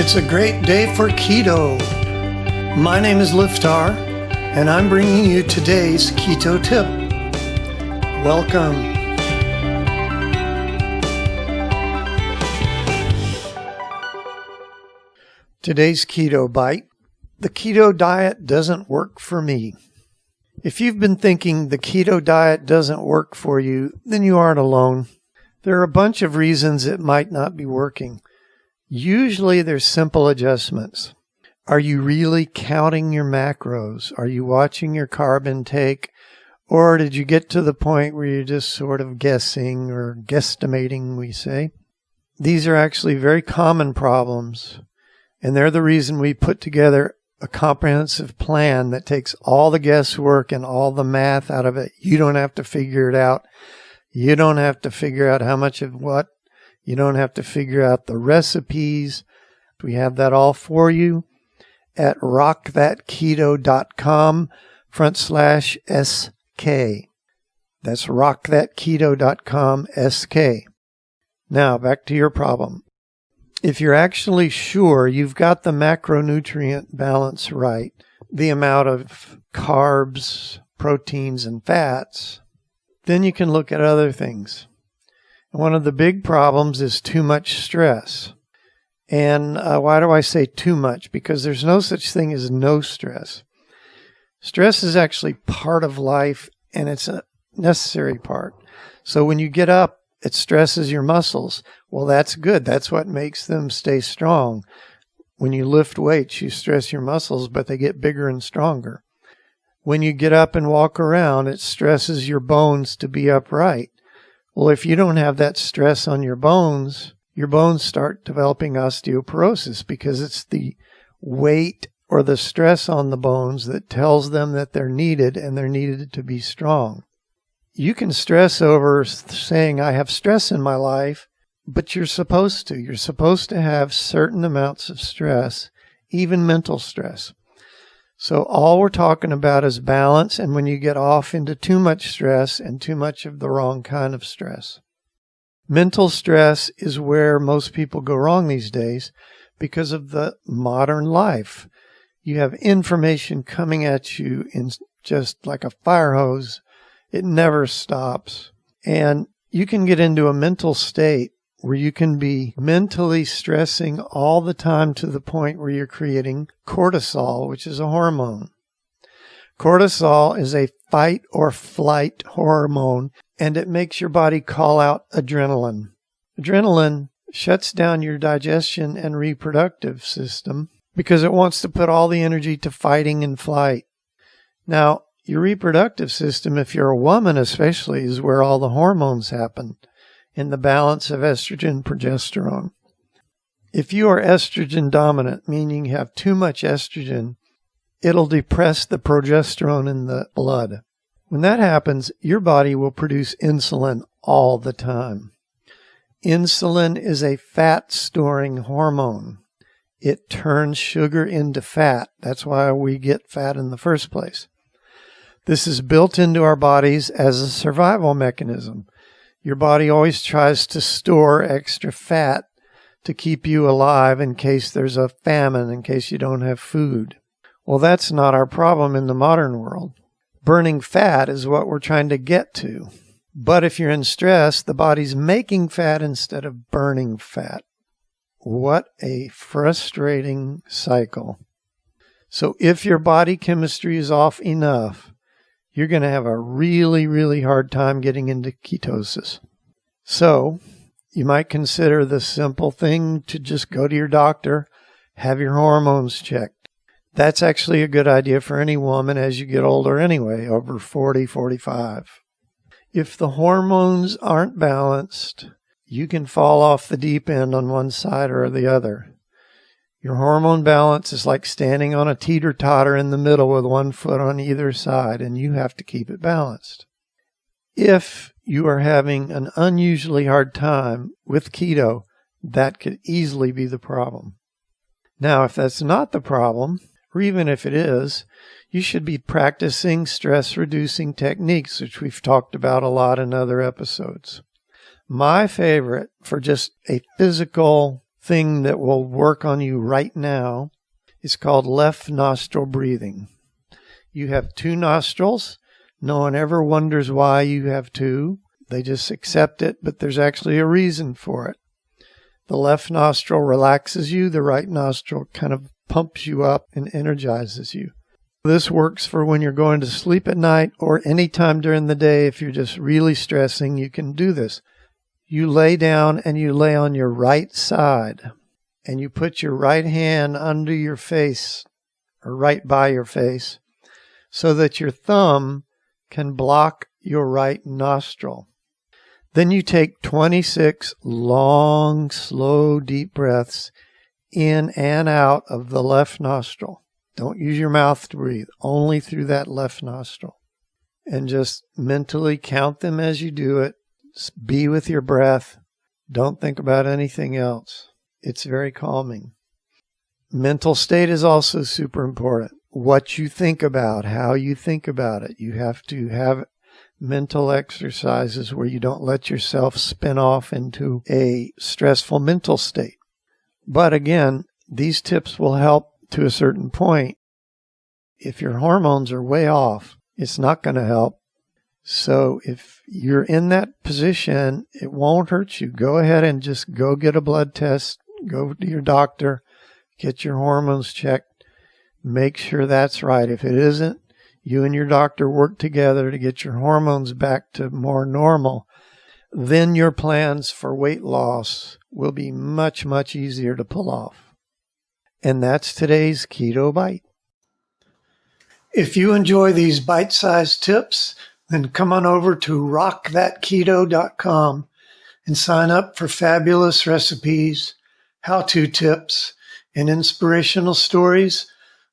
It's a great day for keto. My name is Liftar, and I'm bringing you today's keto tip. Welcome. Today's keto bite. The keto diet doesn't work for me. If you've been thinking the keto diet doesn't work for you, then you aren't alone. There are a bunch of reasons it might not be working. Usually there's simple adjustments. Are you really counting your macros? Are you watching your carb intake? Or did you get to the point where you're just sort of guessing or guesstimating, we say? These are actually very common problems, and they're the reason we put together a comprehensive plan that takes all the guesswork and all the math out of it. You don't have to figure it out. You don't have to figure out how much of what. You don't have to figure out the recipes. We have that all for you at rockthatketo.com/SK. That's rockthatketo.com/SK. Now, back to your problem. If you're actually sure you've got the macronutrient balance right, the amount of carbs, proteins, and fats, then you can look at other things. One of the big problems is too much stress. And why do I say too much? Because there's no such thing as no stress. Stress is actually part of life, and it's a necessary part. So when you get up, it stresses your muscles. Well, that's good. That's what makes them stay strong. When you lift weights, you stress your muscles, but they get bigger and stronger. When you get up and walk around, it stresses your bones to be upright. Well, if you don't have that stress on your bones start developing osteoporosis because it's the weight or the stress on the bones that tells them that they're needed and they're needed to be strong. You can stress over saying, I have stress in my life, but you're supposed to. You're supposed to have certain amounts of stress, even mental stress. So all we're talking about is balance, and when you get off into too much stress and too much of the wrong kind of stress. Mental stress is where most people go wrong these days because of the modern life. You have information coming at you in just like a fire hose. It never stops. And you can get into a mental state where you can be mentally stressing all the time to the point where you're creating cortisol, which is a hormone. Cortisol is a fight or flight hormone, and it makes your body call out adrenaline. Adrenaline shuts down your digestion and reproductive system because it wants to put all the energy to fighting and flight. Now, your reproductive system, if you're a woman especially, is where all the hormones happen in the balance of estrogen, progesterone. If you are estrogen dominant, meaning you have too much estrogen, it'll depress the progesterone in the blood. When that happens, your body will produce insulin all the time. Insulin is a fat-storing hormone. It turns sugar into fat. That's why we get fat in the first place. This is built into our bodies as a survival mechanism. Your body always tries to store extra fat to keep you alive in case there's a famine, in case you don't have food. Well, that's not our problem in the modern world. Burning fat is what we're trying to get to. But if you're in stress, the body's making fat instead of burning fat. What a frustrating cycle. So if your body chemistry is off enough, you're going to have a really, really hard time getting into ketosis. So you might consider the simple thing to just go to your doctor, have your hormones checked. That's actually a good idea for any woman as you get older anyway, over 40, 45. If the hormones aren't balanced, you can fall off the deep end on one side or the other. Your hormone balance is like standing on a teeter-totter in the middle with one foot on either side, and you have to keep it balanced. If you are having an unusually hard time with keto, that could easily be the problem. Now, if that's not the problem, or even if it is, you should be practicing stress-reducing techniques, which we've talked about a lot in other episodes. My favorite for just a physical thing that will work on you right now is called left nostril breathing. You have two nostrils. No one ever wonders why you have two. They just accept it, but there's actually a reason for it. The left nostril relaxes you. The right nostril kind of pumps you up and energizes you. This works for when you're going to sleep at night or any time during the day. If you're just really stressing, you can do this. You lay down and you lay on your right side and you put your right hand under your face or right by your face so that your thumb can block your right nostril. Then you take 26 long, slow, deep breaths in and out of the left nostril. Don't use your mouth to breathe, only through that left nostril. And just mentally count them as you do it. Just be with your breath. Don't think about anything else. It's very calming. Mental state is also super important. What you think about, how you think about it. You have to have mental exercises where you don't let yourself spin off into a stressful mental state. But again, these tips will help to a certain point. If your hormones are way off, it's not going to help. So if you're in that position, it won't hurt you. Go ahead and just go get a blood test. Go to your doctor. Get your hormones checked. Make sure that's right. If it isn't, you and your doctor work together to get your hormones back to more normal. Then your plans for weight loss will be much, much easier to pull off. And that's today's Keto Bite. If you enjoy these bite-sized tips, then come on over to rockthatketo.com and sign up for fabulous recipes, how-to tips, and inspirational stories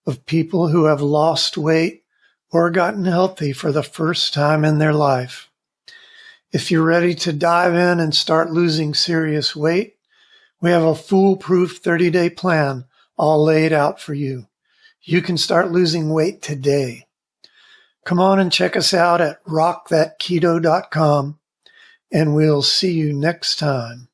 of people who have lost weight or gotten healthy for the first time in their life. If you're ready to dive in and start losing serious weight, we have a foolproof 30-day plan all laid out for you. You can start losing weight today. Come on and check us out at rockthatketo.com, and we'll see you next time.